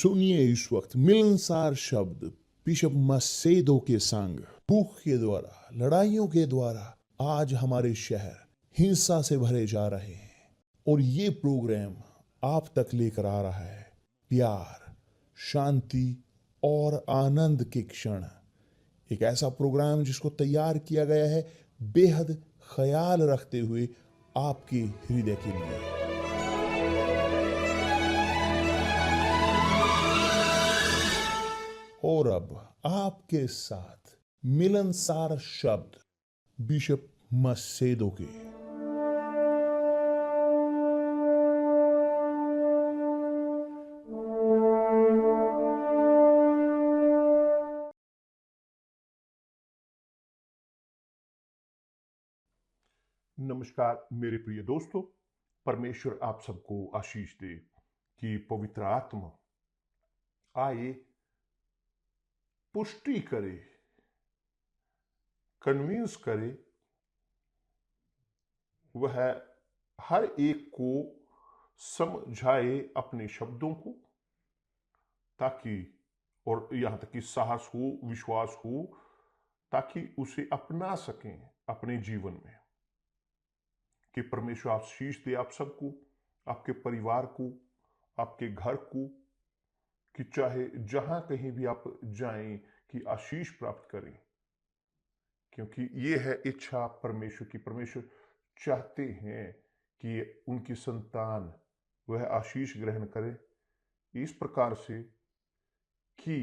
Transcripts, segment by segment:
सुनिए इस वक्त मिलनसार शब्द बिशप मसेदो के संग। भूख के द्वारा, लड़ाइयों के द्वारा आज हमारे शहर हिंसा से भरे जा रहे हैं, और ये प्रोग्राम आप तक लेकर आ रहा है प्यार, शांति और आनंद के क्षण। एक ऐसा प्रोग्राम जिसको तैयार किया गया है बेहद ख्याल रखते हुए आपके हृदय के लिए। और अब आपके साथ मिलनसार शब्द बिशप मसेदो के। नमस्कार मेरे प्रिय दोस्तों, परमेश्वर आप सबको आशीष दे कि पवित्र आत्मा आए, पुष्टि करे, कन्विंस करे, वह हर एक को समझाए अपने शब्दों को, ताकि और यहां तक कि साहस हो, विश्वास हो, ताकि उसे अपना सकें अपने जीवन में। कि परमेश्वर आशीष दे आप सबको, आपके परिवार को, आपके घर को, कि चाहे जहां कहीं भी आप जाएं कि आशीष प्राप्त करें, क्योंकि ये है इच्छा परमेश्वर की। परमेश्वर चाहते हैं कि उनकी संतान वह आशीष ग्रहण करे इस प्रकार से कि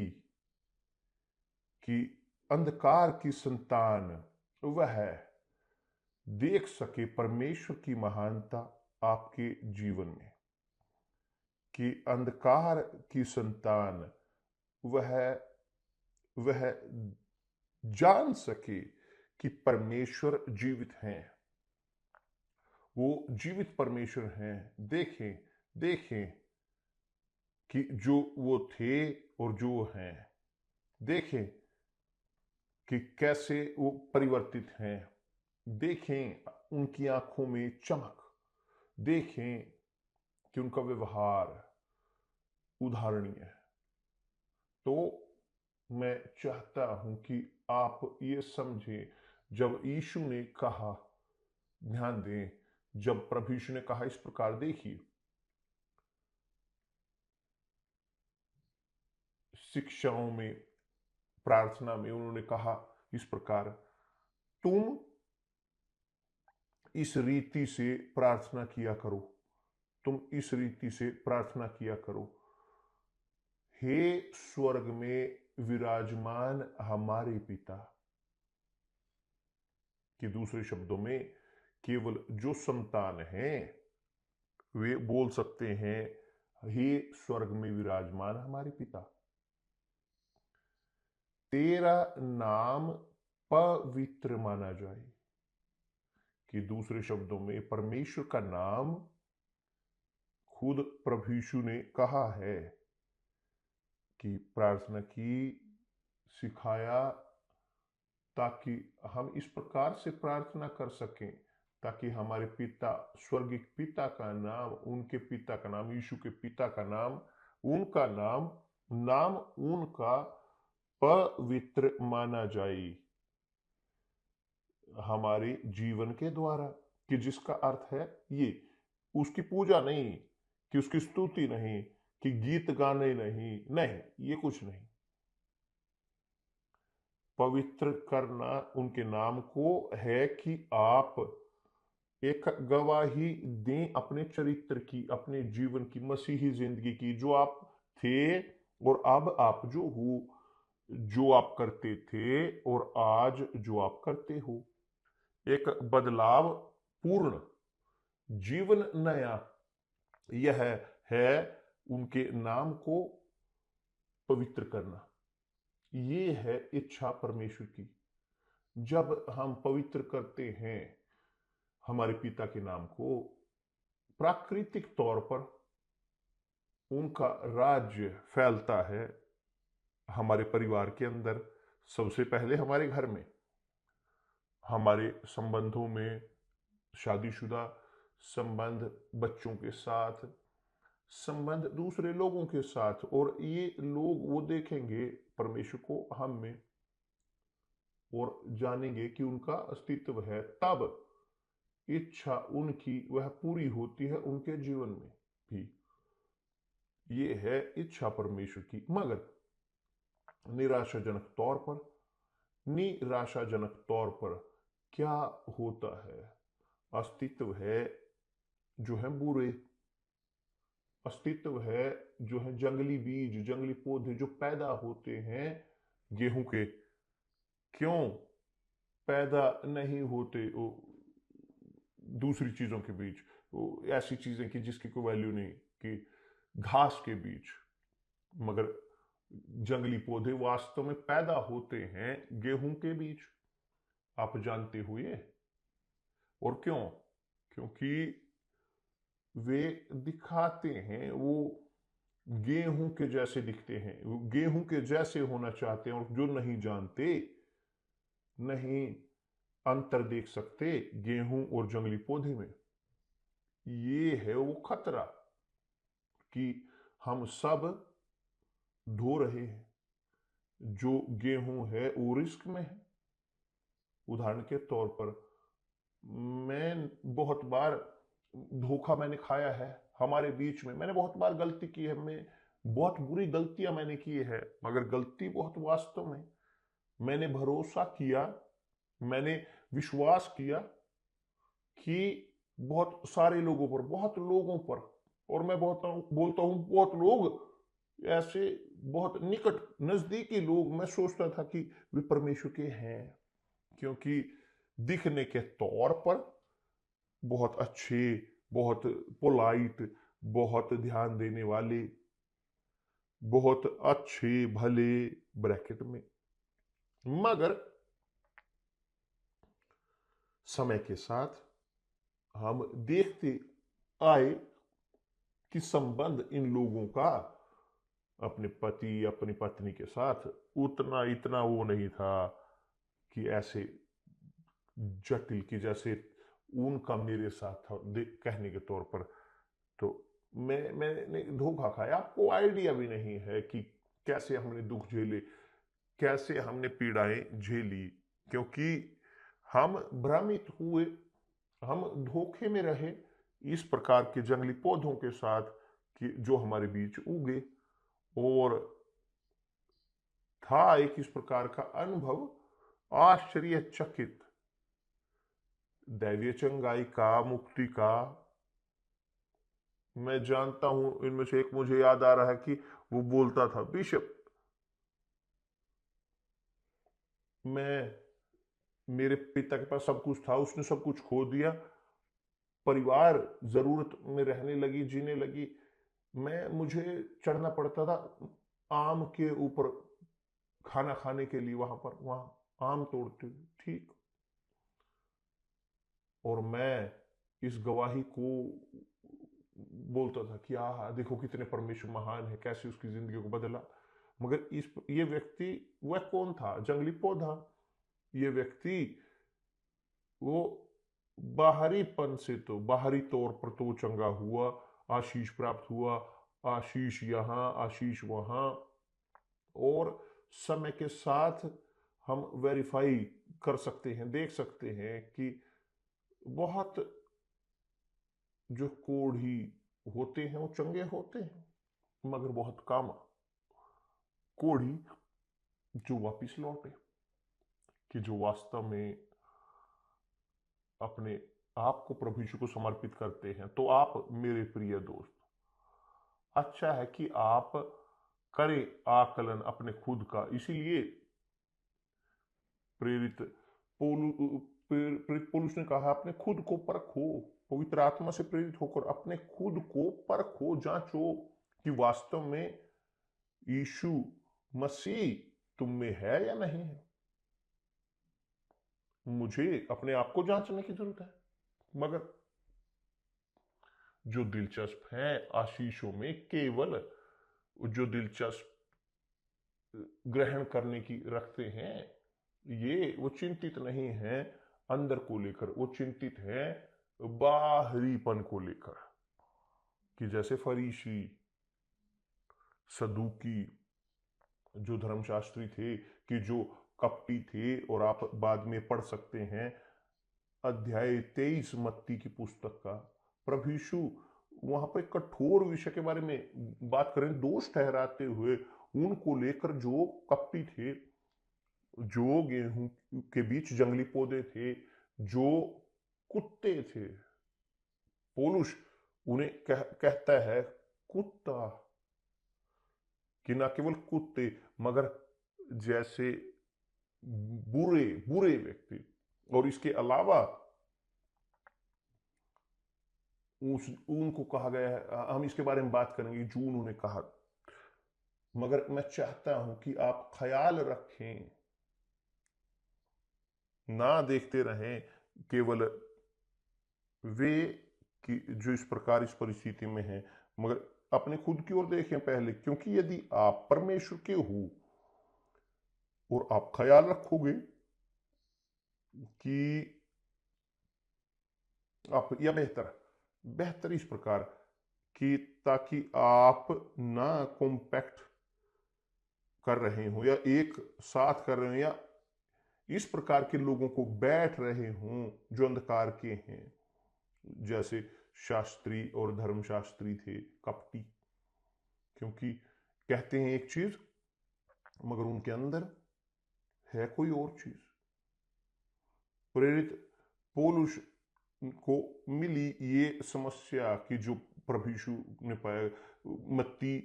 अंधकार की संतान वह देख सके परमेश्वर की महानता आपके जीवन में, कि अंधकार की संतान वह जान सके कि परमेश्वर जीवित हैं, वो जीवित परमेश्वर हैं। देखें कि जो वो थे और जो वो हैं, देखें कि कैसे वो परिवर्तित हैं, देखें उनकी आंखों में चमक, देखें कि उनका व्यवहार उदाहरणीय है। तो मैं चाहता हूं कि आप ये समझें, जब यीशु ने कहा, ध्यान दें, जब प्रभु यीशु ने कहा इस प्रकार, देखिए शिक्षाओं में, प्रार्थना में उन्होंने कहा इस प्रकार, तुम इस रीति से प्रार्थना किया करो, तुम इस रीति से प्रार्थना किया करो, हे स्वर्ग में विराजमान हमारे पिता। कि दूसरे शब्दों में, केवल जो संतान हैं वे बोल सकते हैं, हे स्वर्ग में विराजमान हमारे पिता, तेरा नाम पवित्र माना जाए। कि दूसरे शब्दों में, परमेश्वर का नाम खुद प्रभु यीशु ने कहा है कि प्रार्थना की, सिखाया, ताकि हम इस प्रकार से प्रार्थना कर सकें, ताकि हमारे पिता, स्वर्गिक पिता का नाम, उनके पिता का नाम, यीशु के पिता का नाम, उनका नाम उनका पवित्र माना जाए हमारे जीवन के द्वारा। कि जिसका अर्थ है ये, उसकी पूजा नहीं, कि उसकी स्तुति नहीं, कि गीत गाने नहीं, ये कुछ नहीं। पवित्र करना उनके नाम को है कि आप एक गवाही दें अपने चरित्र की, अपने जीवन की, मसीही जिंदगी की, जो आप थे और अब आप जो हो, जो आप करते थे और आज जो आप करते हो। एक बदलाव पूर्ण जीवन नया, यह है उनके नाम को पवित्र करना। ये है इच्छा परमेश्वर की। जब हम पवित्र करते हैं हमारे पिता के नाम को, प्राकृतिक तौर पर उनका राज्य फैलता है हमारे परिवार के अंदर, सबसे पहले हमारे घर में, हमारे संबंधों में, शादीशुदा संबंध बच्चों के साथ, संबंध दूसरे लोगों के साथ, और ये लोग वो देखेंगे परमेश्वर को हम में और जानेंगे कि उनका अस्तित्व है, तब इच्छा उनकी वह पूरी होती है उनके जीवन में भी। ये है इच्छा परमेश्वर की। मगर निराशाजनक तौर पर क्या होता है? अस्तित्व है जो है बुरे, अस्तित्व है जो है जंगली बीज, जंगली पौधे जो पैदा होते हैं गेहूं के, क्यों पैदा नहीं होते वो दूसरी चीजों के बीच, वो ऐसी चीजें कि जिसकी कोई वैल्यू नहीं, कि घास के बीच। मगर जंगली पौधे वास्तव में पैदा होते हैं गेहूं के बीच, आप जानते हुए। और क्यों? क्योंकि वे दिखाते हैं, वो गेहूं के जैसे दिखते हैं, वो गेहूं के जैसे होना चाहते हैं, और जो नहीं जानते, नहीं अंतर देख सकते गेहूं और जंगली पौधे में। ये है वो खतरा कि हम सब ढो रहे हैं। जो गेहूं है वो रिस्क में है। उदाहरण के तौर पर, मैं बहुत बार धोखा मैंने खाया है हमारे बीच में, मैंने बहुत बार गलती की है, मैं बहुत बुरी गलतियां मैंने की है, मगर गलती बहुत वास्तव में मैंने भरोसा किया, मैंने विश्वास किया कि बहुत सारे लोगों पर, बहुत लोगों पर, और मैं बोलता हूं बहुत लोग ऐसे, बहुत निकट नजदीकी लोग, मैं सोचता था कि वे परमेश्वर के हैं, क्योंकि दिखने के तौर पर बहुत अच्छे, बहुत पोलाइट, बहुत ध्यान देने वाले, बहुत अच्छे भले ब्रैकेट में। मगर समय के साथ हम देखते आए कि संबंध इन लोगों का अपने पति अपनी पत्नी के साथ उतना इतना वो नहीं था कि ऐसे जटिल की जैसे उनका मेरे साथ था, कहने के तौर पर। तो मैंने धोखा खाया, आपको आइडिया भी नहीं है कि कैसे हमने दुख झेले, कैसे हमने पीड़ाएं झेली, क्योंकि हम भ्रमित हुए, हम धोखे में रहे इस प्रकार के जंगली पौधों के साथ कि जो हमारे बीच उगे। और था एक इस प्रकार का अनुभव आश्चर्यचकित, दैवीय चंगाई का, मुक्ति का। मैं जानता हूं इनमें से एक मुझे याद आ रहा है कि वो बोलता था, बिशप मैं, मेरे पिता के पास सब कुछ था, उसने सब कुछ खो दिया, परिवार जरूरत में रहने लगी, जीने लगी, मुझे चढ़ना पड़ता था आम के ऊपर खाना खाने के लिए, वहां आम तोड़ते हुए, ठीक। और मैं इस गवाही को बोलता था कि देखो कितने परमेश्वर महान है, कैसे उसकी जिंदगी को बदला। मगर ये व्यक्ति, वह कौन था? जंगली पौधा। ये व्यक्ति वो बाहरीपन से, तो बाहरी तौर पर तो वो चंगा हुआ, आशीष प्राप्त हुआ, आशीष यहाँ आशीष वहां। और समय के साथ हम वेरीफाई कर सकते हैं, देख सकते हैं कि बहुत जो कोढ़ी होते हैं वो चंगे होते हैं, मगर बहुत कम कोढ़ी जो वापिस लौटे, कि जो वास्तव में अपने आप को प्रभु यीशु को समर्पित करते हैं। तो आप मेरे प्रिय दोस्त, अच्छा है कि आप करें आकलन अपने खुद का। इसीलिए प्रेरित पौलुस ने कहा, अपने खुद को परखो, पवित्र आत्मा से प्रेरित होकर अपने खुद को परखो, जांचो कि वास्तव में यीशु मसीह तुम में है या नहीं है। मुझे अपने आप को जांचने की जरूरत है। मगर जो दिलचस्प है आशीषों में, केवल जो दिलचस्प ग्रहण करने की रखते हैं, ये वो चिंतित नहीं है अंदर को लेकर, वो चिंतित है बाहरीपन को लेकर, कि जैसे फरीसी, सदूकी, जो धर्मशास्त्री थे, कि जो कपटी थे, और आप बाद में पढ़ सकते हैं अध्याय 23 मत्ती की पुस्तक का, प्रभु यीशु वहां पर कठोर विषय के बारे में बात करें, दोष ठहराते हुए उनको लेकर, जो कपटी थे, जो गेहूं के बीच जंगली पौधे थे, जो कुत्ते थे। पौलुस उन्हें कहता है कुत्ता, कि ना केवल कुत्ते मगर जैसे बुरे बुरे व्यक्ति। और इसके अलावा उनको कहा गया है, हम इसके बारे में बात करेंगे जो उन्होंने कहा, मगर मैं चाहता हूं कि आप ख्याल रखें, ना देखते रहें केवल वे कि जो इस प्रकार इस परिस्थिति में हैं, मगर अपने खुद की ओर देखें पहले, क्योंकि यदि आप परमेश्वर के हो और आप ख्याल रखोगे कि आप, या बेहतर इस प्रकार कि ताकि आप ना कॉम्पैक्ट कर रहे हो या एक साथ कर रहे हो या इस प्रकार के लोगों को बैठ रहे हों जो अंधकार के हैं, जैसे शास्त्री और धर्मशास्त्री थे, कपटी, क्योंकि कहते हैं एक चीज मगर उनके अंदर है कोई और चीज। प्रेरित पौलुस को मिली ये समस्या कि जो प्रभु यीशु ने पाया, मत्ती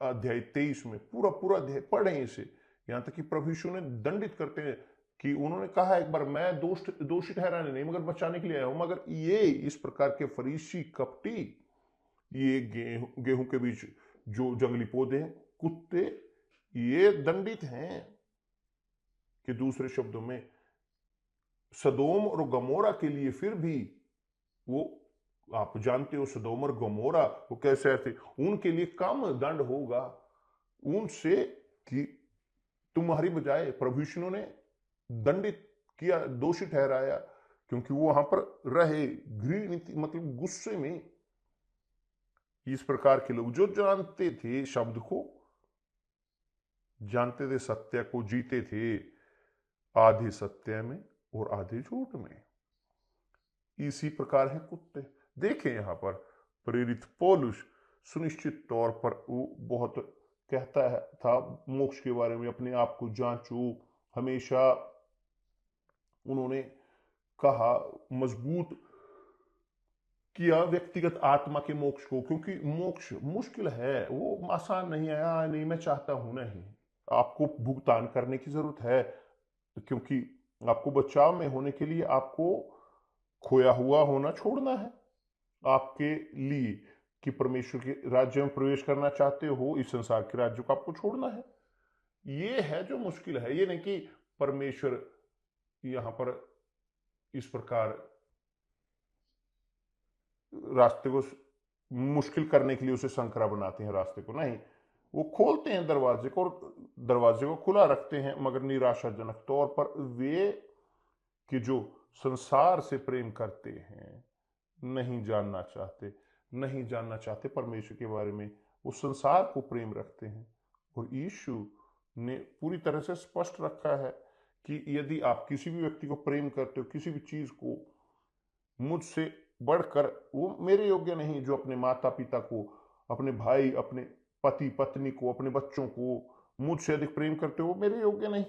अध्याय 23 में पूरा अध्याय पढ़े इसे, यहां तक कि प्रभु यीशु ने दंडित करते हैं कि उन्होंने कहा एक बार, मैं दोषी ठहराने नहीं मगर बचाने के लिए आया हूं, मगर ये इस प्रकार के फरीसी कपटी, ये गेहूं के बीच जो जंगली पौधे हैं, कुत्ते, ये दंडित हैं। कि दूसरे शब्दों में सदोम और गमोरा के लिए फिर भी वो, आप जानते हो सदोम और गमोरा वो कैसे थे, उनके लिए कम दंड होगा उनसे, कि तुम्हारी बजाय प्रभु यीशु ने दंडित किया, दोषी ठहराया, क्योंकि वो वहां पर रहे घृणित, मतलब गुस्से में। इस प्रकार के लोग जो जानते थे शब्द को, जानते थे सत्य को, जीते थे आधे सत्य में और आधे झूठ में, इसी प्रकार है कुत्ते। देखें यहां पर प्रेरित पौलुस सुनिश्चित तौर पर वो बहुत कहता है था मोक्ष के बारे में, अपने आप को जांचो, हमेशा उन्होंने कहा मजबूत किया व्यक्तिगत आत्मा के मोक्ष को, क्योंकि मोक्ष मुश्किल है, वो आसान नहीं है। नहीं मैं चाहता हूं, नहीं, आपको भुगतान करने की जरूरत है, क्योंकि आपको बचाव में होने के लिए आपको खोया हुआ होना छोड़ना है आपके लिए, कि परमेश्वर के राज्य में प्रवेश करना चाहते हो, इस संसार के राज्य को आपको छोड़ना है। ये है जो मुश्किल है, ये नहीं कि परमेश्वर यहां पर इस प्रकार रास्ते को मुश्किल करने के लिए उसे संकरा बनाते हैं रास्ते को, नहीं, वो खोलते हैं दरवाजे को और दरवाजे को खुला रखते हैं, मगर निराशाजनक तौर पर वे कि जो संसार से प्रेम करते हैं नहीं जानना चाहते परमेश्वर के बारे में, वो संसार को प्रेम रखते हैं। और यीशु ने पूरी तरह से स्पष्ट रखा है कि यदि आप किसी भी व्यक्ति को प्रेम करते हो, किसी भी चीज को, मुझसे बढ़कर वो मेरे योग्य नहीं, जो अपने माता पिता को, अपने भाई, अपने पति पत्नी को, अपने बच्चों को मुझसे अधिक प्रेम करते हो, वो मेरे योग्य नहीं।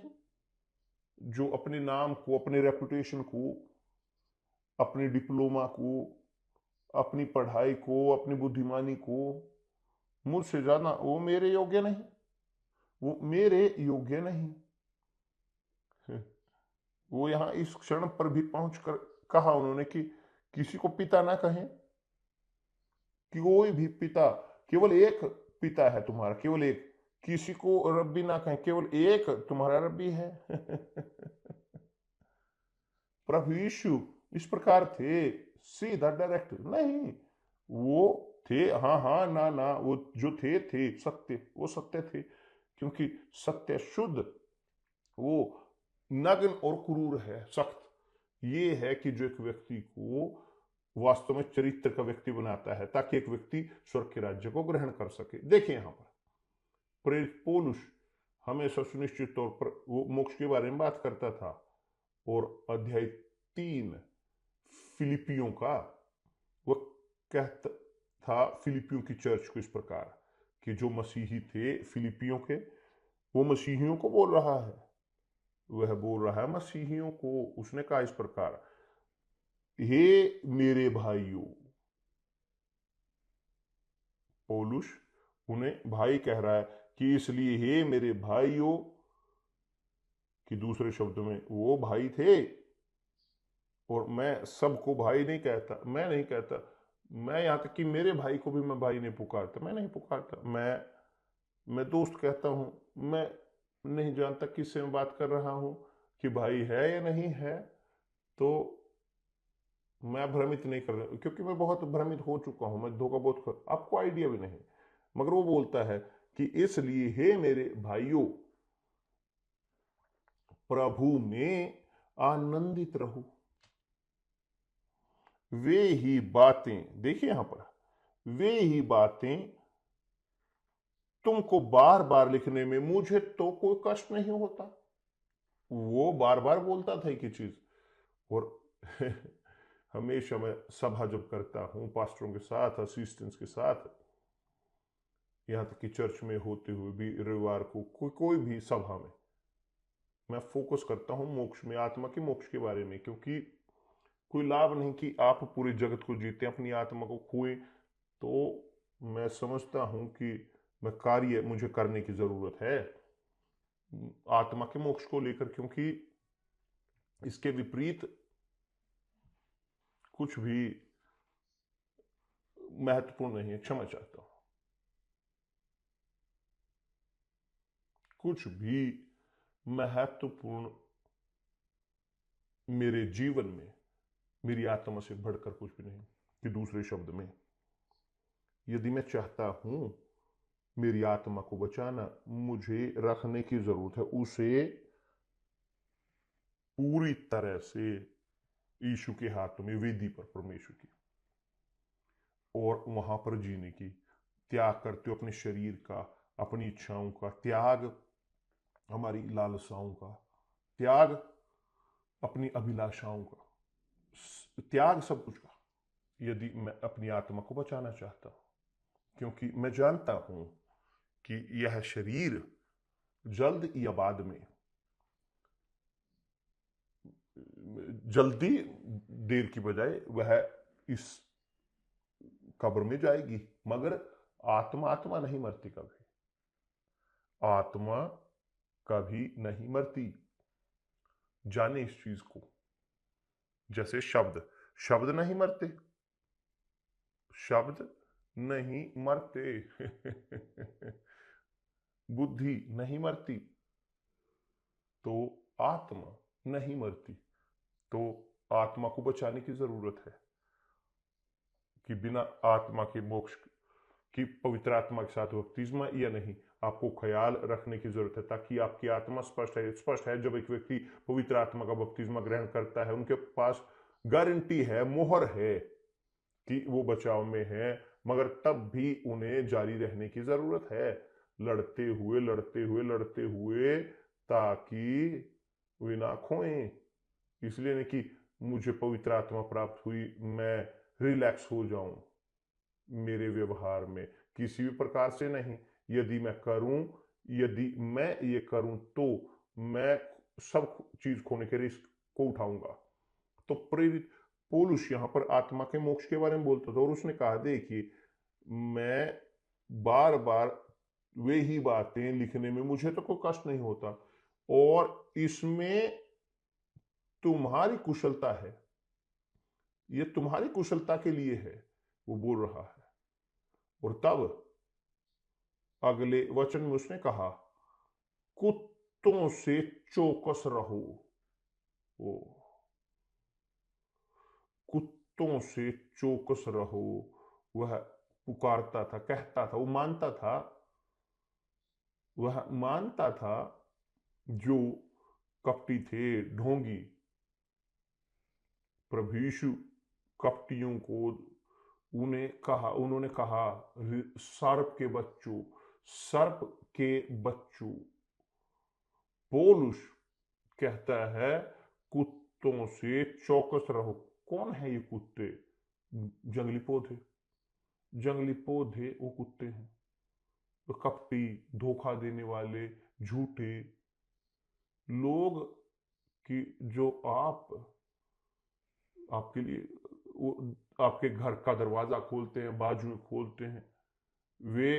जो अपने नाम को, अपने रेपुटेशन को, अपने डिप्लोमा को, अपनी पढ़ाई को, अपनी बुद्धिमानी को मुझसे ज्यादा, वो मेरे योग्य नहीं, वो मेरे योग्य नहीं। वो यहां इस क्षण पर भी पहुंचकर कहा उन्होंने कि किसी को पिता ना कहें, कि कोई भी पिता, केवल एक पिता है तुम्हारा, केवल एक, किसी को रब्बी ना कहें, केवल एक तुम्हारा रब्बी है। प्रभु यीशु इस प्रकार थे, सीधा डायरेक्ट नहीं, वो थे हाँ हाँ ना ना, वो जो थे सत्य, वो सत्य थे, क्योंकि सत्य शुद्ध, वो नग्न और क्रूर है, सख्त। ये है कि जो एक व्यक्ति को वास्तव में चरित्र का व्यक्ति बनाता है, ताकि एक व्यक्ति स्वर्ग के राज्य को ग्रहण कर सके। देखिए यहां पर प्रेरित पौलुस हमेशा सुनिश्चित तौर पर वो मोक्ष के बारे में बात करता था, और अध्याय 3 फिलिपियों का वो कहता था फिलिपियों की चर्च को इस प्रकार कि जो मसीही थे फिलिपियों के, वो मसीहियों को बोल रहा है, वह बोल रहा है मसीहियों को। उसने कहा इस प्रकार, हे मेरे भाइयों, पौलुस उन्हें भाई कह रहा है कि इसलिए हे मेरे भाइयों, कि दूसरे शब्दों में वो भाई थे। और मैं सबको भाई नहीं कहता, मैं नहीं कहता, मैं यहां तक कि मेरे भाई को भी मैं भाई नहीं पुकारता, मैं नहीं पुकारता, मैं दोस्त कहता हूं। मैं नहीं जानता किससे मैं बात कर रहा हूं कि भाई है या नहीं है, तो मैं भ्रमित नहीं कर रहा, क्योंकि मैं बहुत भ्रमित हो चुका हूं, मैं धोखा बहुत कर, आपको आइडिया भी नहीं। मगर वो बोलता है कि इसलिए हे मेरे भाइयों, प्रभु में आनंदित रहो। वे ही बातें, देखिए यहां पर, वे ही बातें तुमको बार बार लिखने में मुझे तो कोई कष्ट नहीं होता। वो बार बार बोलता था एक ही चीज। और हमेशा मैं सभा जब करता हूं पास्टरों के साथ, असिस्टेंट्स के साथ, यहां तक कि चर्च में होते हुए भी रविवार को कोई भी सभा में मैं फोकस करता हूं मोक्ष में, आत्मा के मोक्ष के बारे में, क्योंकि कोई लाभ नहीं कि आप पूरे जगत को जीते अपनी आत्मा को खोए। तो मैं समझता हूं कि मैं कार्य मुझे करने की जरूरत है आत्मा के मोक्ष को लेकर, क्योंकि इसके विपरीत कुछ भी महत्वपूर्ण नहीं है। क्षमा चाहता हूं, कुछ भी महत्वपूर्ण मेरे जीवन में मेरी आत्मा से बढ़कर कुछ भी नहीं। कि दूसरे शब्द में, यदि मैं चाहता हूं मेरी आत्मा को बचाना, मुझे रखने की जरूरत है उसे पूरी तरह से यीशु के हाथों में, वेदी पर परमेश्वर की, और वहां पर जीने की, त्याग करते हो अपने शरीर का, अपनी इच्छाओं का त्याग, हमारी लालसाओं का त्याग, अपनी अभिलाषाओं का त्याग, सब कुछ का, यदि मैं अपनी आत्मा को बचाना चाहता हूं। क्योंकि मैं जानता हूं कि यह शरीर जल्द या बाद में, जल्दी देर की बजाय वह इस कब्र में जाएगी, मगर आत्मा नहीं मरती कभी, आत्मा कभी नहीं मरती। जाने इस चीज को, जैसे शब्द शब्द नहीं मरते, शब्द नहीं मरते बुद्धि नहीं मरती, तो आत्मा नहीं मरती। तो आत्मा को बचाने की जरूरत है कि बिना आत्मा के मोक्ष की, पवित्र आत्मा के साथ बपतिस्मा या नहीं, आपको ख्याल रखने की जरूरत है, ताकि आपकी आत्मा स्पष्ट है। जब एक व्यक्ति पवित्र आत्मा का बपतिस्मा ग्रहण करता है, उनके पास गारंटी है, मोहर है कि वो बचाव में है, मगर तब भी उन्हें जारी रहने की जरूरत है, लड़ते हुए, ताकि वे ना खोएं। इसलिए नहीं कि मुझे पवित्र आत्मा प्राप्त हुई, मैं रिलैक्स हो जाऊं मेरे व्यवहार में, किसी भी प्रकार से नहीं। यदि मैं ये करूं तो मैं सब चीज खोने के रिस्क को उठाऊंगा। तो प्रेरित पौलुस यहां पर आत्मा के मोक्ष के बारे में बोलता था, और उसने कहा, देखिए मैं बार बार वे ही बातें लिखने में मुझे तो कोई कष्ट नहीं होता, और इसमें तुम्हारी कुशलता है, ये तुम्हारी कुशलता के लिए है, वो बोल रहा है। और तब अगले वचन में उसने कहा, कुत्तों से चौकस रहो। ओ, कुत्तों से चौकस रहो। वह पुकारता था, कहता था, वो मानता था, वह मानता था जो कपटी थे, ढोंगी, प्रभु यीशु कपटियों को उन्होंने कहा, सर्प के बच्चों, सर्प के बच्चों। पौलुस कहता है कुत्तों से चौकस रहो। कौन है ये कुत्ते? जंगली पौधे। जंगली पौधे वो कुत्ते हैं, तो कपटी, धोखा देने वाले, झूठे लोग कि जो आपके लिए वो आपके घर का दरवाजा खोलते हैं, बाजू में खोलते हैं, वे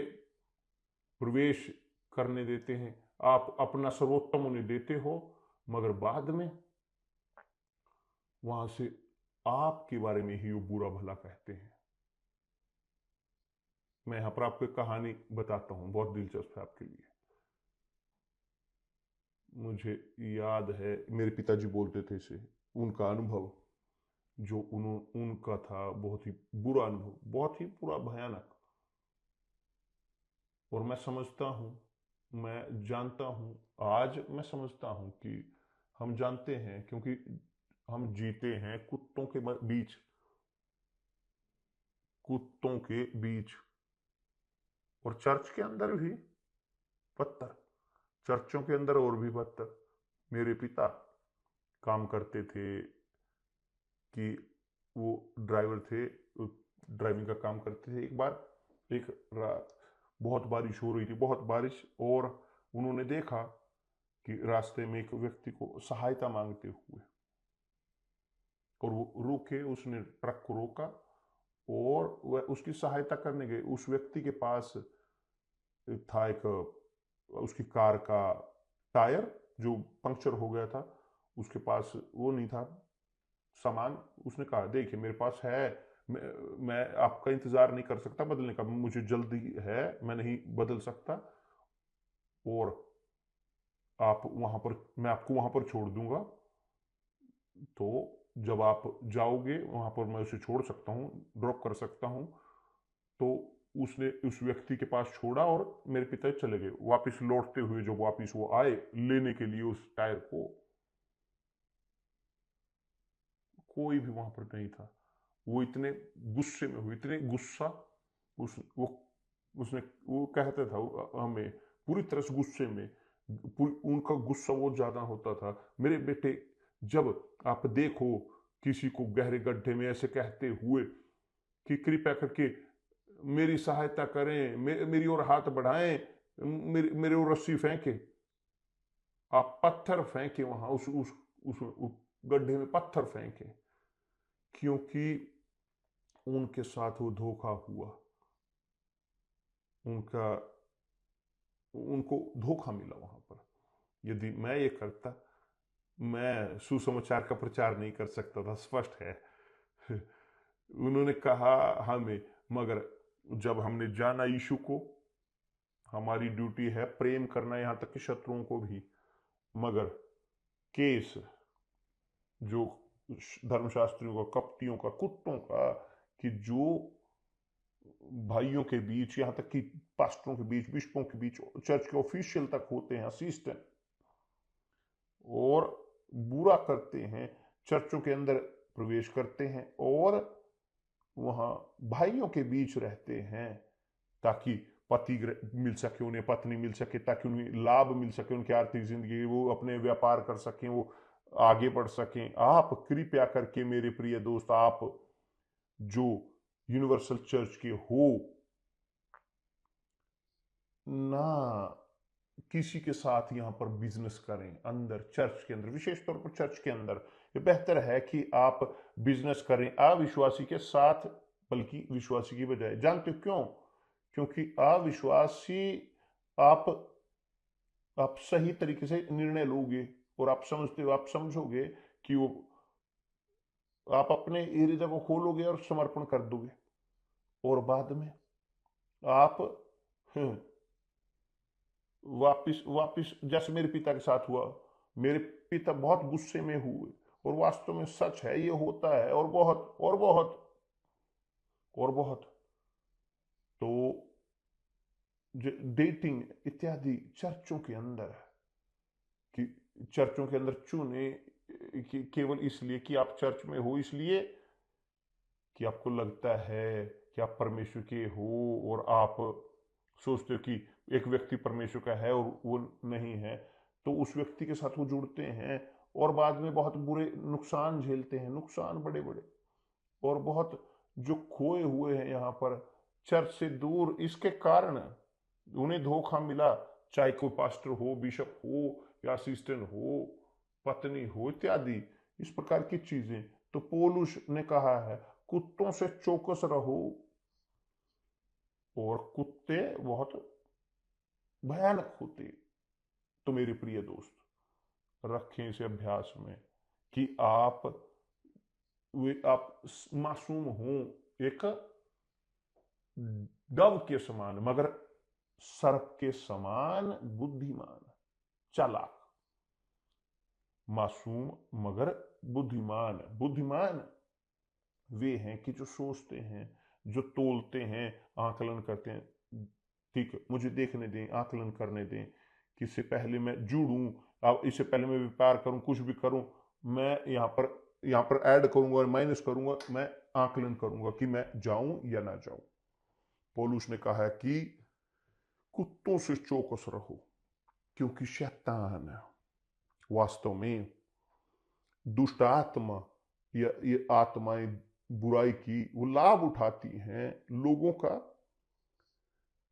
प्रवेश करने देते हैं, आप अपना सर्वोत्तम उन्हें देते हो, मगर बाद में वहां से आपके बारे में ही वो बुरा भला कहते हैं। मैं यहां पर आपको एक कहानी बताता हूं, बहुत दिलचस्प है आपके लिए। मुझे याद है मेरे पिताजी बोलते थे इसे, उनका अनुभव जो उनका था, बहुत ही बुरा अनुभव, बहुत ही बुरा, भयानक। और मैं समझता हूं, मैं जानता हूं, आज मैं समझता हूं कि हम जानते हैं, क्योंकि हम जीते हैं कुत्तों के बीच, कुत्तों के बीच। और चर्च के अंदर भी पत्थर, चर्चों के अंदर और भी पत्थर। मेरे पिता काम करते थे कि वो ड्राइवर थे, ड्राइविंग का काम करते थे। एक बार एक रात बहुत बारिश हो रही थी, बहुत बारिश, और उन्होंने देखा कि रास्ते में एक व्यक्ति को सहायता मांगते हुए, और वो रुके, उसने ट्रक को रोका और वह उसकी सहायता करने गए। उस व्यक्ति के पास था एक उसकी कार का टायर जो पंक्चर हो गया था, उसके पास वो नहीं था सामान। उसने कहा देखिए मेरे पास है, मैं आपका इंतजार नहीं कर सकता बदलने का, मुझे जल्दी है, मैं नहीं बदल सकता, और आप वहां पर, मैं आपको वहां पर छोड़ दूंगा, तो जब आप जाओगे वहां पर मैं उसे छोड़ सकता हूँ, ड्रॉप कर सकता हूँ। तो उसने उस व्यक्ति के पास छोड़ा और मेरे पिता चले गए। वापस लौटते हुए जब वापस वो आए लेने के लिए उस टायर को, कोई भी वहां पर नहीं था। वो इतने गुस्से में हुए, इतने गुस्सा, उसने वो कहता था हमें पूरी तरह से गुस्से में, उनका गुस्सा वो ज्यादा होता था। मेरे बेटे, जब आप देखो किसी को गहरे गड्ढे में ऐसे कहते हुए कि कृपया करके मेरी सहायता करें, मेरी ओर हाथ बढ़ाएं, मेरे ओर रस्सी फेंके, आप पत्थर फेंके वहां उस गड्ढे में पत्थर फेंके, क्योंकि उनके साथ वो धोखा हुआ, उनका उनको धोखा मिला वहां पर। यदि मैं ये करता, मैं सुसमाचार का प्रचार नहीं कर सकता था, स्पष्ट है। उन्होंने कहा हमें, मगर जब हमने जाना यीशु को, हमारी ड्यूटी है प्रेम करना, यहां तक कि शत्रुओं को भी। मगर केस जो धर्मशास्त्रियों का, कपटियों का, कुत्तों का, कि जो भाइयों के बीच, यहां तक कि पास्टरों के बीच, बिशपों के बीच, चर्च के ऑफिशियल तक होते हैं, असिस्टेंट, और बुरा करते हैं, चर्चों के अंदर प्रवेश करते हैं और वहां भाइयों के बीच रहते हैं, ताकि पति मिल सके उन्हें, पत्नी मिल सके, ताकि उन्हें लाभ मिल सके, उनकी आर्थिक जिंदगी, वो अपने व्यापार कर सकें, वो आगे बढ़ सकें। आप कृपया करके मेरे प्रिय दोस्त, आप जो यूनिवर्सल चर्च के हो ना, किसी के साथ यहां पर बिजनेस करें, अंदर चर्च के अंदर, विशेष तौर पर चर्च के अंदर ये बेहतर है कि आप बिजनेस करें अविश्वासी के साथ, बल्कि विश्वासी की बजाय। जानते हो क्यों? क्योंकि अविश्वासी, आप आप सही तरीके से निर्णय लोगे, और आप समझते हो, आप समझोगे कि वो, आप अपने हृदय को खोलोगे और समर्पण कर दोगे, और बाद में आप वापिस वापिस, जैसे मेरे पिता के साथ हुआ, मेरे पिता बहुत गुस्से में हुए, और वास्तव में सच है, ये होता है, और बहुत और बहुत और बहुत। तो डेटिंग इत्यादि चर्चों के अंदर, कि चर्चों के अंदर चुने कि केवल इसलिए कि आप चर्च में हो, इसलिए कि आपको लगता है कि आप परमेश्वर के हो और आप सोचते हो कि एक व्यक्ति परमेश्वर का है और वो नहीं है, तो उस व्यक्ति के साथ वो जुड़ते हैं और बाद में बहुत बुरे नुकसान झेलते हैं, नुकसान बड़े बड़े, और बहुत जो खोए हुए हैं यहाँ पर चर्च से दूर इसके कारण उन्हें धोखा मिला, चाहे कोई पास्टर हो, बिशप हो या असिस्टेंट हो, पत्नी हो इत्यादि इस प्रकार की चीजें। तो पौलुस ने कहा है कुत्तों से चौकस रहो, और कुत्ते बहुत भयानक होते। तो मेरे प्रिय दोस्त, रखें इसे अभ्यास में कि आप मासूम हो, एक डव के समान मगर सर्प के समान बुद्धिमान, चालाक, मासूम मगर बुद्धिमान। बुद्धिमान वे हैं कि जो सोचते हैं, जो तोलते हैं, आकलन करते हैं। ठीक है, मुझे देखने दें, आकलन करने दें कि इससे पहले मैं जुड़ूं, अब इससे पहले मैं व्यापार करूं, कुछ भी करूं, मैं यहाँ पर ऐड करूंगा और माइनस करूंगा, मैं आकलन करूंगा कि मैं जाऊं या ना जाऊं। पौलुस ने कहा है कि कुत्तों से चौकस रहो, क्योंकि शैतान वास्तव में दुष्ट आत्मा या ये आत्माएं बुराई की वो लाभ उठाती हैं लोगों का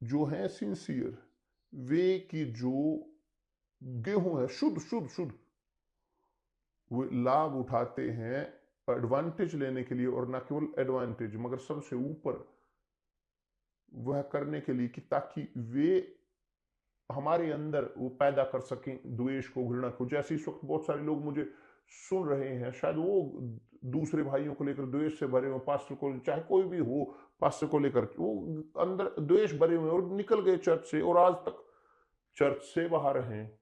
जो है सिंसियर, वे की जो गेहूं है शुद्ध शुद्ध शुद्ध, वे लाभ उठाते हैं एडवांटेज लेने के लिए, और ना केवल एडवांटेज मगर सबसे ऊपर वह करने के लिए कि ताकि वे हमारे अंदर वो पैदा कर सकें द्वेष को, घृणा को। जैसे इस वक्त बहुत सारे लोग मुझे सुन रहे हैं, शायद वो दूसरे भाइयों को लेकर द्वेष से भरे हुए, पास्टर को चाहे कोई भी हो, पास्टर को लेकर वो अंदर द्वेष भरे हुए और निकल गए चर्च से और आज तक चर्च से बाहर हैं।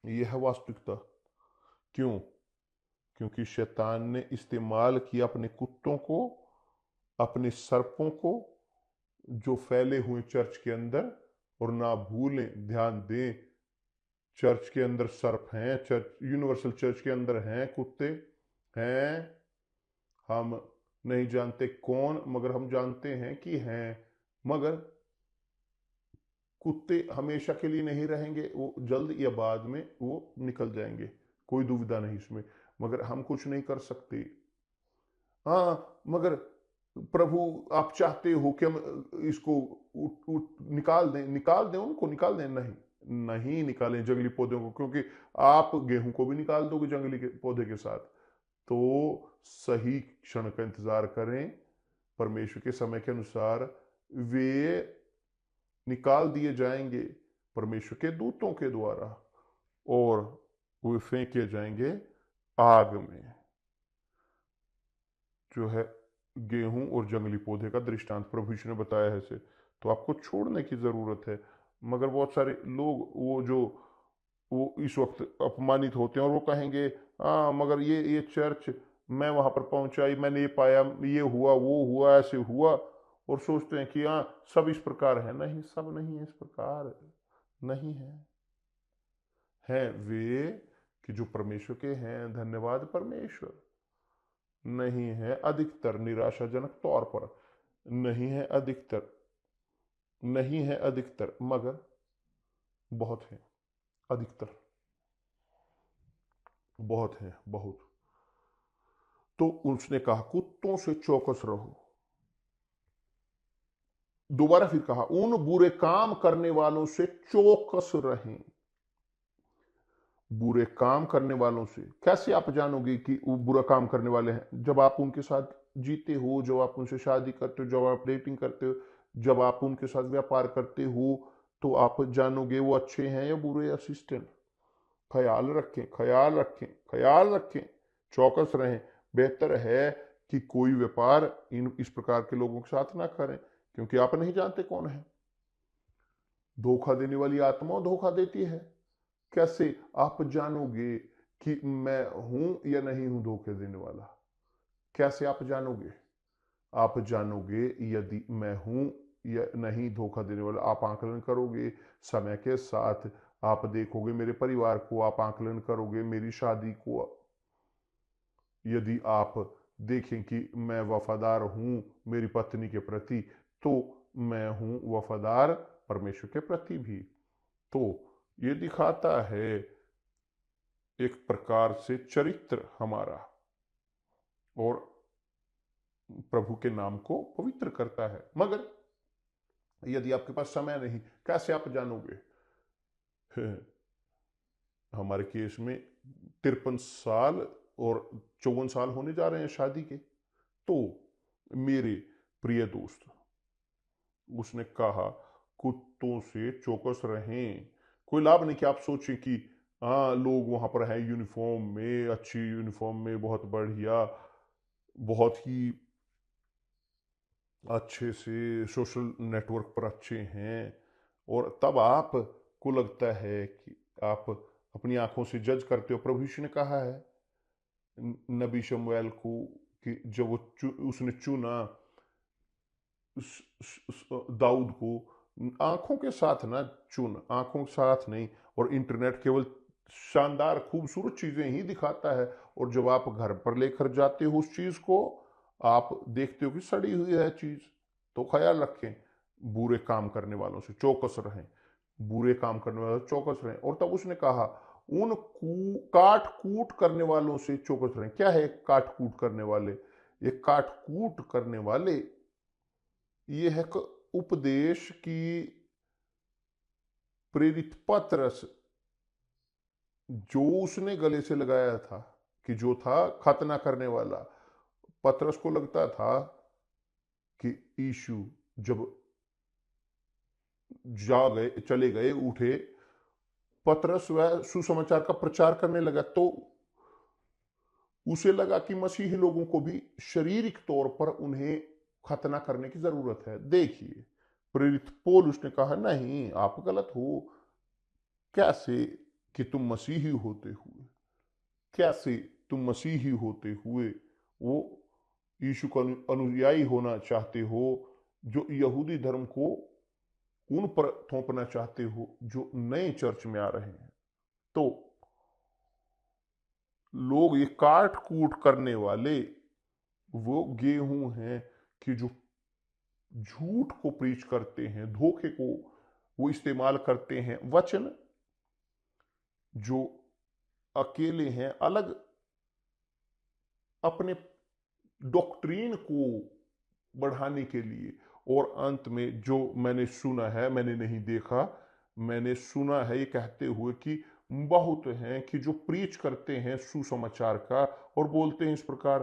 यह है वास्तविकता। क्यों? क्योंकि शैतान ने इस्तेमाल किया अपने कुत्तों को, अपने सर्पों को जो फैले हुए चर्च के अंदर। और ना भूलें, ध्यान दें, चर्च के अंदर सर्प हैं, चर्च यूनिवर्सल चर्च के अंदर हैं कुत्ते हैं, हम नहीं जानते कौन मगर हम जानते हैं कि हैं। मगर कुत्ते हमेशा के लिए नहीं रहेंगे, वो जल्द या बाद में वो निकल जाएंगे, कोई दुविधा नहीं इसमें। मगर हम कुछ नहीं कर सकते। हाँ, मगर प्रभु आप चाहते हो कि हम इसको निकाल दें उनको, निकाल दें? नहीं, नहीं निकालें जंगली पौधों को, क्योंकि आप गेहूं को भी निकाल दोगे जंगली के पौधे के साथ। तो सही क्षण का इंतजार करें, परमेश्वर के समय के अनुसार वे निकाल दिए जाएंगे परमेश्वर के दूतों के द्वारा, और वे फेंके जाएंगे आग में। जो है गेहूं और जंगली पौधे का दृष्टांत प्रभु यीशु ने बताया है इसे, तो आपको छोड़ने की जरूरत है। मगर बहुत सारे लोग वो इस वक्त अपमानित होते हैं और वो कहेंगे हाँ मगर ये चर्च, मैं वहां पर पहुंचा, मैंने ये पाया, ये हुआ, वो हुआ, ऐसे हुआ, और सोचते हैं कि हाँ सब इस प्रकार है। नहीं, सब नहीं है इस प्रकार, नहीं है वे कि जो परमेश्वर के हैं, धन्यवाद परमेश्वर। नहीं है अधिकतर, निराशाजनक तौर पर नहीं है अधिकतर, नहीं है अधिकतर, मगर बहुत है अधिकतर, बहुत है, बहुत। तो उसने कहा कुत्तों से चौकस रहो। दोबारा फिर कहा उन बुरे काम करने वालों से चौकस रहें। बुरे काम करने वालों से कैसे आप जानोगे कि वो बुरा काम करने वाले हैं? जब आप उनके साथ जीते हो, जब आप उनसे शादी करते हो, जब आप डेटिंग करते हो, जब आप उनके साथ व्यापार करते हो, तो आप जानोगे वो अच्छे हैं या बुरे असिस्टेंट। ख्याल रखें, ख्याल रखें, ख्याल रखें, चौकस रहें। बेहतर है कि कोई व्यापार इस प्रकार के लोगों के साथ ना करें, क्योंकि आप नहीं जानते कौन है। धोखा देने वाली आत्मा धोखा देती है। कैसे आप जानोगे कि मैं हूं या नहीं हूं धोखे देने वाला? कैसे आप जानोगे? आप जानोगे यदि मैं हूं या नहीं धोखा देने वाला। आप आकलन करोगे समय के साथ, आप देखोगे मेरे परिवार को, आप आकलन करोगे मेरी शादी को। यदि आप देखें कि मैं वफादार हूं मेरी पत्नी के प्रति, तो मैं हूं वफादार परमेश्वर के प्रति भी। तो ये दिखाता है एक प्रकार से चरित्र हमारा, और प्रभु के नाम को पवित्र करता है। मगर यदि आपके पास समय नहीं, कैसे आप जानोगे? हमारे केस में 53 साल और 54 साल होने जा रहे हैं शादी के। तो मेरे प्रिय दोस्त, उसने कहा कुत्तों से चौकस रहें। कोई लाभ नहीं कि आप सोचें कि हाँ लोग वहां पर हैं यूनिफॉर्म में, अच्छी यूनिफॉर्म में, बहुत बढ़िया, बहुत ही अच्छे से सोशल नेटवर्क पर अच्छे हैं, और तब आपको लगता है कि आप अपनी आंखों से जज करते हो। प्रभु यीशु ने कहा है नबी शमूएल को कि जब वो उसने चुना दाऊद को, आंखों के साथ ना चुन, आंखों के साथ नहीं। और इंटरनेट केवल शानदार खूबसूरत चीजें ही दिखाता है, और जब आप घर पर लेकर जाते हो उस चीज को, आप देखते हो कि सड़ी हुई है चीज। तो ख्याल रखें, बुरे काम करने वालों से चौकस रहें, बुरे काम करने वालों से चौकस रहें। और तब उसने कहा उन काट कूट करने वालों से चौकस रहें। क्या है काट कूट करने वाले? ये काट कूट करने वाले, ये है उपदेश की प्रेरित पत्रस जो उसने गले से लगाया था, कि जो था खतना करने वाला। पतरस को लगता था कि यीशु जब जा गए, चले गए, उठे, पतरस वह सुसमाचार का प्रचार करने लगा, तो उसे लगा कि मसीही लोगों को भी शारीरिक तौर पर उन्हें खतना करने की जरूरत है। देखिए प्रेरित पौलुस उसने कहा नहीं, आप गलत हो। कैसे कि तुम मसीही होते हुए, कैसे तुम मसीही होते हुए वो यीशु का अनुयायी होना चाहते हो, जो यहूदी धर्म को उन पर थोपना चाहते हो जो नए चर्च में आ रहे हैं। तो लोग ये काट कूट करने वाले वो गेहूं हैं कि जो झूठ को प्रीच करते हैं, धोखे को वो इस्तेमाल करते हैं। वचन जो अकेले हैं, अलग अपने डॉक्ट्रीन को बढ़ाने के लिए, और अंत में जो मैंने सुना है, मैंने नहीं देखा, मैंने सुना है, ये कहते हुए कि बहुत हैं कि जो प्रीच करते हैं सुसमाचार का और बोलते हैं इस प्रकार,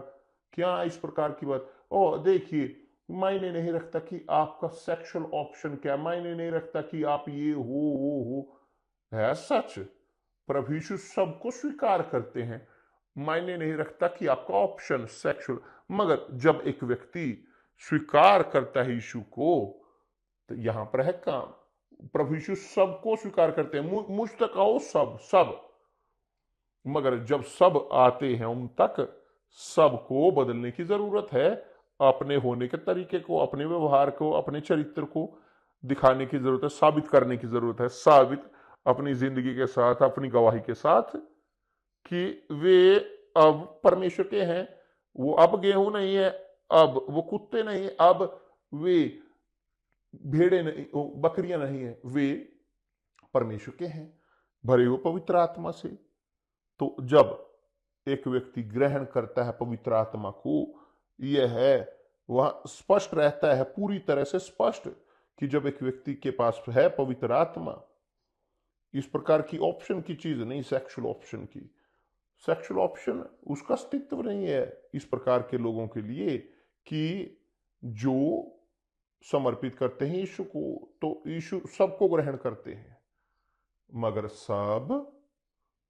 क्या इस प्रकार की बात, ओ देखिए मायने नहीं रखता कि आपका सेक्सुअल ऑप्शन क्या, मायने नहीं रखता कि आप ये हो वो हो। है सच, प्रभु यीशु सबको स्वीकार करते हैं, मायने नहीं रखता कि आपका ऑप्शन सेक्सुअल। मगर जब एक व्यक्ति स्वीकार करता है यीशु को, तो यहां पर है काम। प्रभु यीशु सबको स्वीकार करते हैं, मुझ तक आओ सब सब। मगर जब सब आते हैं उन तक, सबको बदलने की जरूरत है। अपने होने के तरीके को, अपने व्यवहार को, अपने चरित्र को दिखाने की जरूरत है, साबित करने की जरूरत है, साबित अपनी जिंदगी के साथ, अपनी गवाही के साथ, कि वे अब परमेश्वर के हैं। वो अब गेहूं नहीं है, अब वो कुत्ते नहीं, अब वे भेड़े नहीं, बकरियां नहीं है, वे परमेश्वर के हैं, भरे हुए पवित्र आत्मा से। तो जब एक व्यक्ति ग्रहण करता है पवित्र आत्मा को, यह है वह स्पष्ट रहता है, पूरी तरह से स्पष्ट, कि जब एक व्यक्ति के पास है पवित्र आत्मा, इस प्रकार की ऑप्शन की चीज नहीं, सेक्सुअल ऑप्शन की, सेक्सुअल ऑप्शन उसका अस्तित्व नहीं है इस प्रकार के लोगों के लिए, कि जो समर्पित करते हैं यीशु को। तो यीशु सबको ग्रहण करते हैं, मगर सब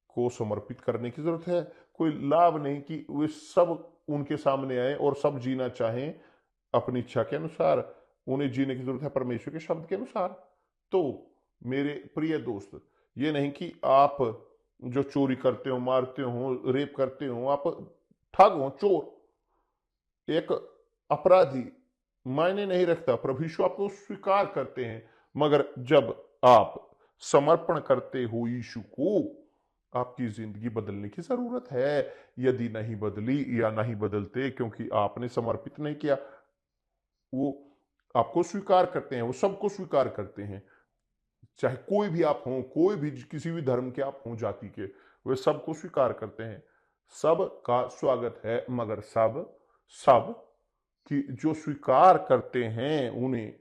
को समर्पित करने की जरूरत है। कोई लाभ नहीं कि वे सब उनके सामने आए और सब जीना चाहें अपनी इच्छा के अनुसार। उन्हें जीने की जरूरत है परमेश्वर के शब्द के अनुसार। तो मेरे प्रिय दोस्त, ये नहीं कि आप जो चोरी करते हो, मारते हो, रेप करते हो, आप ठग हो, चोर, एक अपराधी, मायने नहीं रखता। प्रभु यीशु आपको स्वीकार करते हैं, मगर जब आप समर्पण करते हो यीशु को, आपकी जिंदगी बदलने की जरूरत है। यदि नहीं बदली या नहीं बदलते क्योंकि आपने समर्पित नहीं किया, वो आपको स्वीकार करते हैं, वो सबको स्वीकार करते हैं, चाहे कोई भी आप हों, कोई भी किसी भी धर्म के आप हों, जाति के, वे सबको स्वीकार करते हैं। सब का स्वागत है, मगर सब सब कि जो स्वीकार करते हैं उन्हें,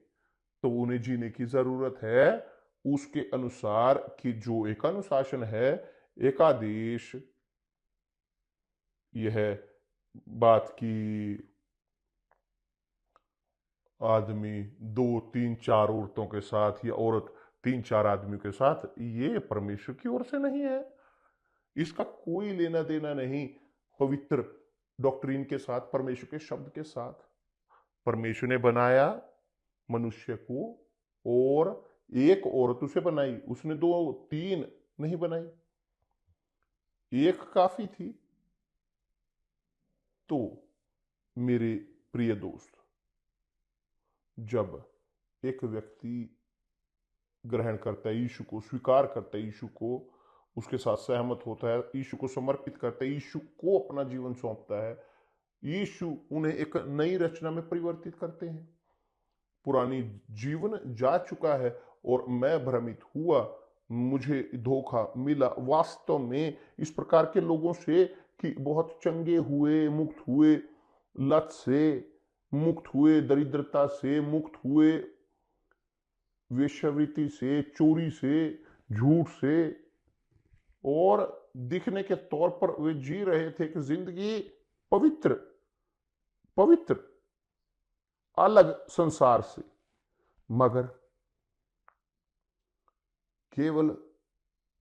तो उन्हें जीने की जरूरत है उसके अनुसार, कि जो एक अनुशासन है, एकादेश, यह बात की आदमी दो तीन चार औरतों के साथ या औरत तीन चार आदमियों के साथ, ये परमेश्वर की ओर से नहीं है। इसका कोई लेना देना नहीं पवित्र डॉक्ट्रिन के साथ, परमेश्वर के शब्द के साथ। परमेश्वर ने बनाया मनुष्य को और एक औरत उसे बनाई, उसने दो तीन नहीं बनाई, एक काफी थी। तो मेरे प्रिय दोस्त, जब एक व्यक्ति ग्रहण करता है यीशु को, स्वीकार करता है यीशु को, उसके साथ सहमत होता है, यीशु को समर्पित करता है, यीशु को अपना जीवन सौंपता है, यीशु उन्हें एक नई रचना में परिवर्तित करते हैं। पुरानी जीवन जा चुका है और मैं भ्रमित हुआ, मुझे धोखा मिला वास्तव में इस प्रकार के लोगों से कि बहुत चंगे हुए, मुक्त हुए, लत से मुक्त हुए, दरिद्रता से मुक्त हुए, वेश्यावृत्ति से, चोरी से, झूठ से, और दिखने के तौर पर वे जी रहे थे कि जिंदगी पवित्र पवित्र अलग संसार से, मगर केवल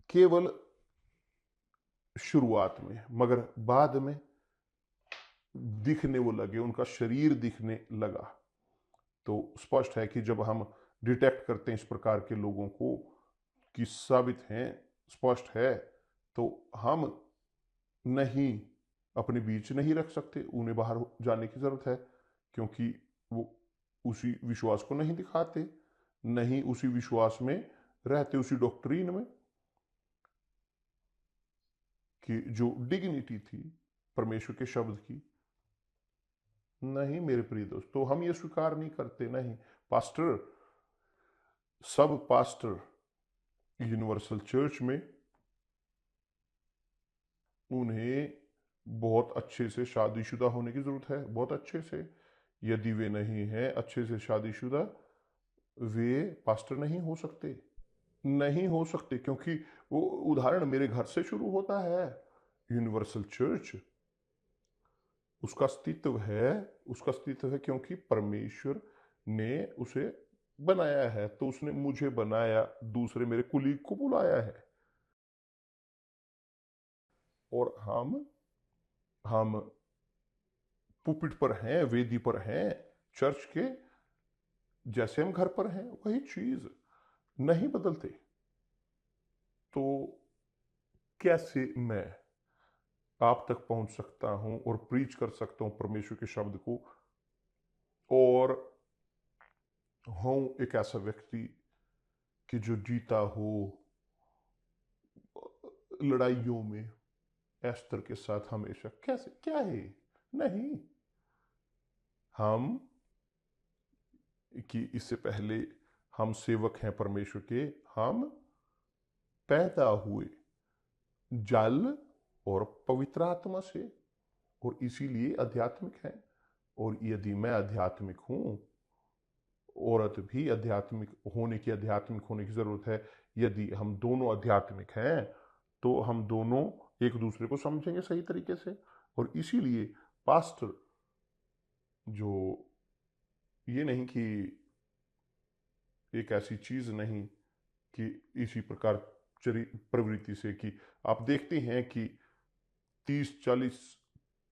केवल शुरुआत में, मगर बाद में दिखने वो लगे, उनका शरीर दिखने लगा। तो स्पष्ट है कि जब हम डिटेक्ट करते हैं इस प्रकार के लोगों को कि साबित हैं, स्पष्ट है, तो हम नहीं अपने बीच नहीं रख सकते, उन्हें बाहर जाने की जरूरत है, क्योंकि वो उसी विश्वास को नहीं दिखाते, नहीं उसी विश्वास में रहते, उसी डॉक्ट्रीन में कि जो डिग्निटी थी परमेश्वर के शब्द की। नहीं मेरे प्रिय दोस्तों, हम ये स्वीकार नहीं करते। नहीं पास्टर, सब पास्टर यूनिवर्सल चर्च में, उन्हें बहुत अच्छे से शादीशुदा होने की जरूरत है, बहुत अच्छे से। यदि वे नहीं हैं अच्छे से शादीशुदा, वे पास्टर नहीं हो सकते, नहीं हो सकते, क्योंकि वो उदाहरण मेरे घर से शुरू होता है। यूनिवर्सल चर्च, उसका अस्तित्व है, उसका अस्तित्व है क्योंकि परमेश्वर ने उसे बनाया है। तो उसने मुझे बनाया, दूसरे मेरे कुलीग को बुलाया है, और हम पुपिट पर हैं, वेदी पर हैं चर्च के, जैसे हम घर पर हैं वही चीज, नहीं बदलते। तो कैसे मैं आप तक पहुंच सकता हूं और प्रीच कर सकता हूं परमेश्वर के शब्द को, और हूं एक ऐसा व्यक्ति कि जो जीता हो लड़ाइयों में एस्तर के साथ हमेशा? कैसे, क्या है? नहीं, हम कि इससे पहले हम सेवक हैं परमेश्वर के, हम पैदा हुए जल और पवित्र आत्मा से, और इसीलिए आध्यात्मिक हैं। और यदि मैं आध्यात्मिक हूं, औरत भी आध्यात्मिक होने की जरूरत है। यदि हम दोनों आध्यात्मिक हैं तो हम दोनों एक दूसरे को समझेंगे सही तरीके से। और इसीलिए पास्टर, जो ये नहीं कि एक ऐसी चीज नहीं कि इसी प्रकार प्रवृत्ति से, कि आप देखते हैं कि 30 40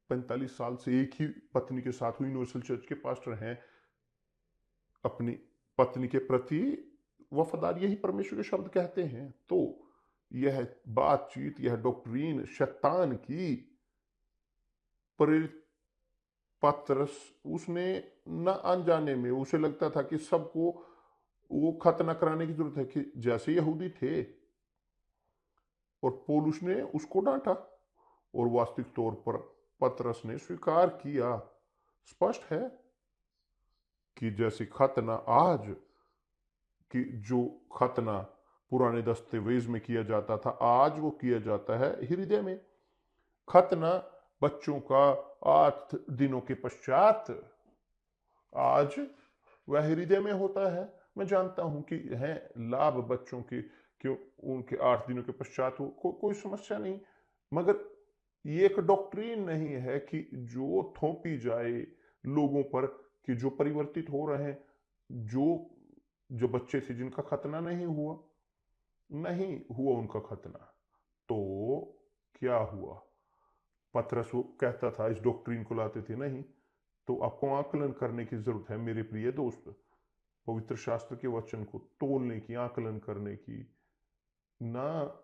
45 साल से एक ही पत्नी के साथ यूनिवर्सल चर्च के पास्टर हैं, अपनी पत्नी के प्रति वफादार, यही परमेश्वर के शब्द कहते हैं। तो यह बातचीत, यह डॉक्ट्रीन शैतान की प्रेरित, पतरस उसने न अनजाने में, उसे लगता था कि सबको वो खतना कराने की जरूरत है, कि जैसे यहूदी थे और पौलुस ने उसको डांटा और वास्तविक तौर पर पतरस ने स्वीकार किया। स्पष्ट है कि जैसे खतना आज कि जो खतना पुराने दस्तावेज में किया जाता था, आज वो किया जाता है हृदय में। खतना बच्चों का 8 दिनों के पश्चात आज वह हृदय में होता है। मैं जानता हूं कि हैं लाभ बच्चों के, क्यों उनके 8 दिनों के पश्चात हो, कोई समस्या नहीं, मगर ये एक डॉक्ट्रीन नहीं है कि जो थोपी जाए लोगों पर कि जो परिवर्तित हो रहे हैं, जो बच्चे थे जिनका खतना नहीं हुआ उनका खतना, तो क्या हुआ? पतरस वो कहता था, इस डॉक्ट्रीन को लाते थे नहीं। तो आपको आकलन करने की जरूरत है मेरे प्रिय दोस्त, पवित्र शास्त्र के वचन को तोलने की, आकलन करने की, ना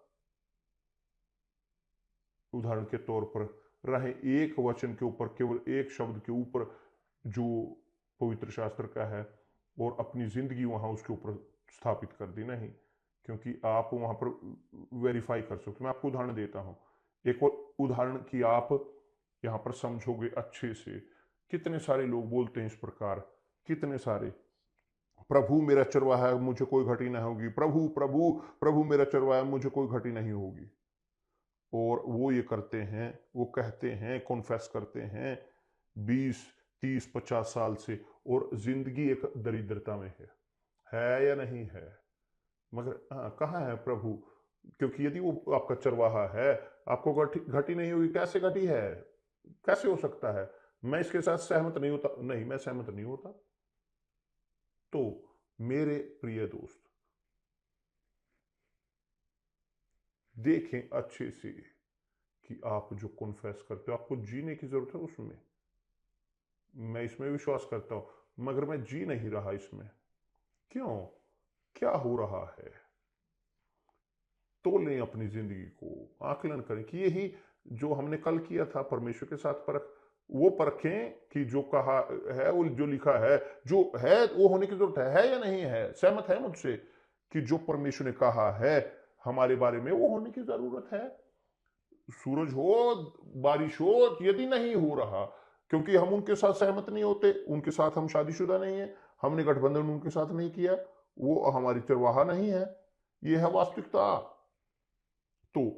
उदाहरण के तौर पर रहे एक वचन के ऊपर, केवल एक शब्द के ऊपर जो पवित्र शास्त्र का है और अपनी जिंदगी वहां उसके ऊपर स्थापित कर दी नहीं, क्योंकि आप वहां पर वेरीफाई कर सकते। मैं आपको उदाहरण देता हूं, एक और उदाहरण कि आप यहां पर समझोगे अच्छे से। कितने सारे लोग बोलते हैं इस प्रकार, कितने सारे, प्रभु मेरा चरवाहा है मुझे कोई घटी नहीं होगी, प्रभु प्रभु प्रभु मेरा चरवाहा है मुझे कोई घटी नहीं होगी। और वो ये करते हैं, वो कहते हैं, कॉन्फेस करते हैं 20 30 50 साल से, और जिंदगी एक दरिद्रता में है या नहीं है? मगर हाँ, कहाँ है प्रभु? क्योंकि यदि वो आपका चरवाहा है, आपको घटी नहीं होगी। कैसे घटी है? कैसे हो सकता है? मैं इसके साथ सहमत नहीं होता। नहीं, मैं सहमत नहीं होता। तो मेरे प्रिय दोस्त, देखें अच्छे से कि आप जो कॉन्फेस करते हो, आपको जीने की जरूरत है उसमें। मैं इसमें विश्वास करता हूं, मगर मैं जी नहीं रहा इसमें। क्यों? क्या हो रहा है? तोलें अपनी जिंदगी को, आकलन करें कि यही जो हमने कल किया था, परमेश्वर के साथ परख, वो परखें कि जो कहा है, वो जो लिखा है, जो है वो होने की जरूरत है या नहीं है? सहमत है मुझसे कि जो परमेश्वर ने कहा है हमारे बारे में, वो होने की जरूरत है? सूरज हो, बारिश हो, यदि नहीं हो रहा क्योंकि हम उनके साथ सहमत नहीं होते, उनके साथ हम शादीशुदा नहीं है, हमने गठबंधन उनके साथ नहीं किया, वो हमारी चरवाहा नहीं है, ये है वास्तविकता। तो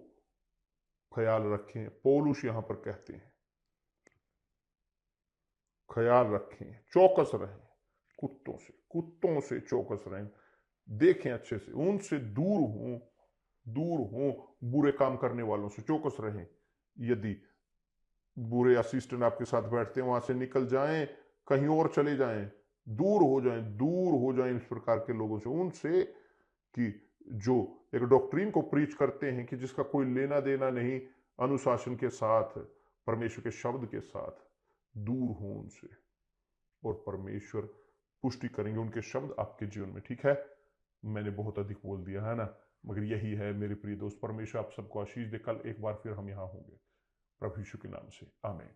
ख्याल रखें, पौलुस यहां पर कहते हैं, ख्याल रखें, चौकस रहें, कुत्तों से चौकस रहें। देखें अच्छे से, उनसे दूर हों, बुरे काम करने वालों से चौकस रहें। यदि बुरे असिस्टेंट आपके साथ बैठते हैं, वहां से निकल जाएं, कहीं और चले जाएं, दूर हो जाएं इस प्रकार के लोगों से, उनसे कि जो एक डॉक्ट्रीन को प्रीच करते हैं कि जिसका कोई लेना देना नहीं अनुशासन के साथ, परमेश्वर के शब्द के साथ। दूर हो उनसे, और परमेश्वर पुष्टि करेंगे उनके शब्द आपके जीवन में। ठीक है, मैंने बहुत अधिक बोल दिया है ना, मगर यही है मेरे प्रिय दोस्त। परमेश्वर आप सबको आशीष दे। कल एक बार फिर हम यहां होंगे, प्रभु यीशु के नाम से, आमीन।